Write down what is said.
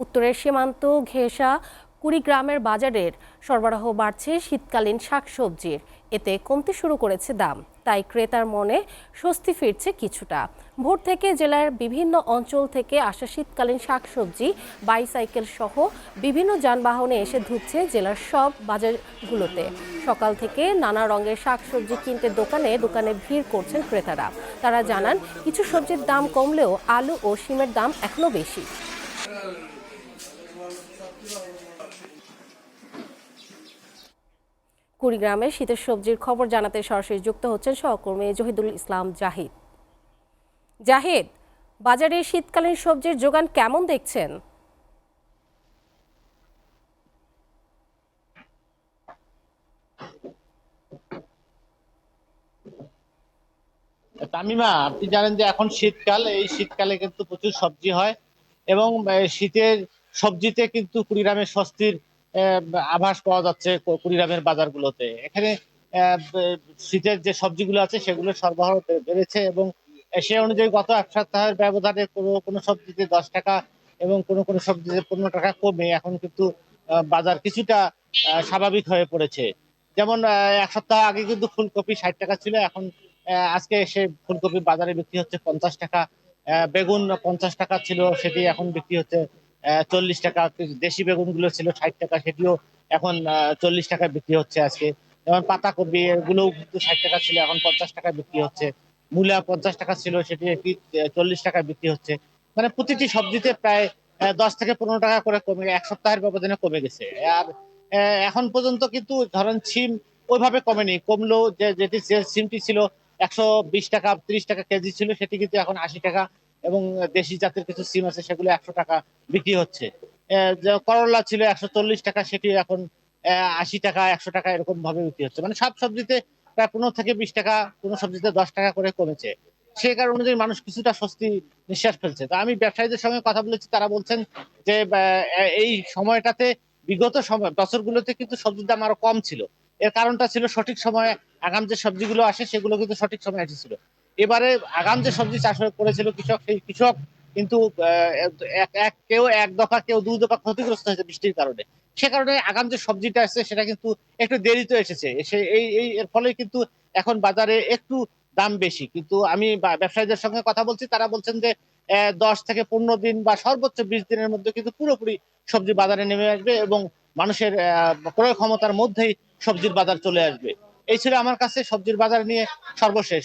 উত্তরের সীমান্ত ঘেঁষা কুড়িগ্রামের বাজারের সরবরাহ বাড়ছে শীতকালীন শাকসবজির। এতে কমতে শুরু করেছে দাম, তাই ক্রেতার মনে স্বস্তি ফিরছে কিছুটা। ভোর থেকে জেলার বিভিন্ন অঞ্চল থেকে আসা শীতকালীন শাকসবজি বাইসাইকেল সহ বিভিন্ন যানবাহনে এসে ঢুকছে জেলার সব বাজারগুলোতে। সকাল থেকে নানা রঙের শাকসবজি কিনতে দোকানে দোকানে ভিড় করছেন ক্রেতারা। তারা জানান, কিছু সবজির দাম কমলেও আলু ও শিমের দাম এখনো বেশি। কুড়িগ্রামে শীতের সবজির খবর জানাতে সরাসরি যুক্ত হচ্ছেন সহকর্মী জহিদুল ইসলাম জাহিদ। জাহিদ, বাজারে শীতকালীন সবজির যোগান কেমন দেখছেন? তামিমা, আপনি জানেন যে এখন শীতকাল, এই শীতকালে কিন্তু প্রচুর সবজি হয় এবং শীতের সবজিতে কিন্তু কুড়িগ্রামের স্বস্তির আহ, আভাস পাওয়া যাচ্ছে কুড়িগ্রামের বাজারগুলোতে। এখানে শীতের যে সবজিগুলো আছে সেগুলো সরবরাহ বেড়েছে এবং সে অনুযায়ী গত এক সপ্তাহের ব্যবধানে কোনো কোনো সবজিতে 10 টাকা এবং কোনো কোনো সবজিতে 15 টাকা কমে এখন কিন্তু বাজার কিছুটা স্বাভাবিক হয়ে পড়েছে। যেমন এক সপ্তাহ আগে কিন্তু ফুলকপি 60 টাকা ছিল, এখন আজকে এসে ফুলকপি বাজারে বিক্রি হচ্ছে 50 টাকা। বেগুন 50 টাকা ছিল, সেটি এখন বিক্রি হচ্ছে 40 টাকা। দেশি বেগুন গুলো ছিল 60 টাকা, সেটিও এখন 40 টাকা বিক্রি হচ্ছে আজকে। যেমন পাতাকপি এগুলো কিন্তু 60 টাকা ছিল, এখন 50 টাকা বিক্রি হচ্ছে। মূলা 50 টাকা ছিল, সেটি একটি 40 টাকা বিক্রি হচ্ছে। মানে প্রতিটি সবজিতে প্রায় 10 থেকে 15 টাকা করে কমে এক সপ্তাহের ব্যবধানে কমে গেছে। আর এখন পর্যন্ত কিন্তু ধরেন সিম ওইভাবে কমেনি, কমলো যে সিমটি ছিল 120 টাকা 30 টাকা কেজি ছিল, সেটি কিন্তু এখন 80 টাকা। এবং দেশি জাতের কিছু সিম আছে সেগুলো 100 টাকা বিক্রি হচ্ছে। যে করলা ছিল 140 টাকা, সেটি এখন 80 টাকা 100 টাকা এরকম ভাবে বিক্রি হচ্ছে। মানে সব সবজিতে প্রায় 15 থেকে 20 টাকা, কোনো সবজিতে 10 টাকা করে কমেছে। সে কারণ অনুযায়ী মানুষ কিছুটা স্বস্তি নিঃশ্বাস ফেলছে। তো আমি ব্যবসায়ীদের সঙ্গে কথা বলেছি, তারা বলছেন যে এই সময়টাতে বিগত সময় বছরগুলোতে কিন্তু সবজির দাম আরো কম ছিল। এর কারণটা ছিল সঠিক সময়ে আগাম যে সবজিগুলো আসে সেগুলো কিন্তু সঠিক সময়ে এসেছিল। এবারে আগাম যে সবজি চাষ করেছিল কৃষক, সেই কৃষক কিন্তু কেউ এক দফা কেউ দুই দফা ক্ষতিগ্রস্ত হয়েছে বৃষ্টির কারণে। সে কারণে আগাম যে সবজিটা আসছে সেটা কিন্তু একটু দেরিতে এসেছে। এর ফলে কিন্তু এখন বাজারে একটু দাম বেশি। কিন্তু আমি ব্যবসায়ীদের সঙ্গে কথা বলছি, তারা বলছেন যে 10 থেকে 15 দিন বা সর্বোচ্চ 20 দিনের মধ্যে কিন্তু পুরোপুরি সবজি বাজারে নেমে আসবে এবং মানুষের ক্রয় ক্ষমতার মধ্যেই সবজির বাজার চলে আসবে। এই ছিল আমার কাছে সবজির বাজার নিয়ে সর্বশেষ।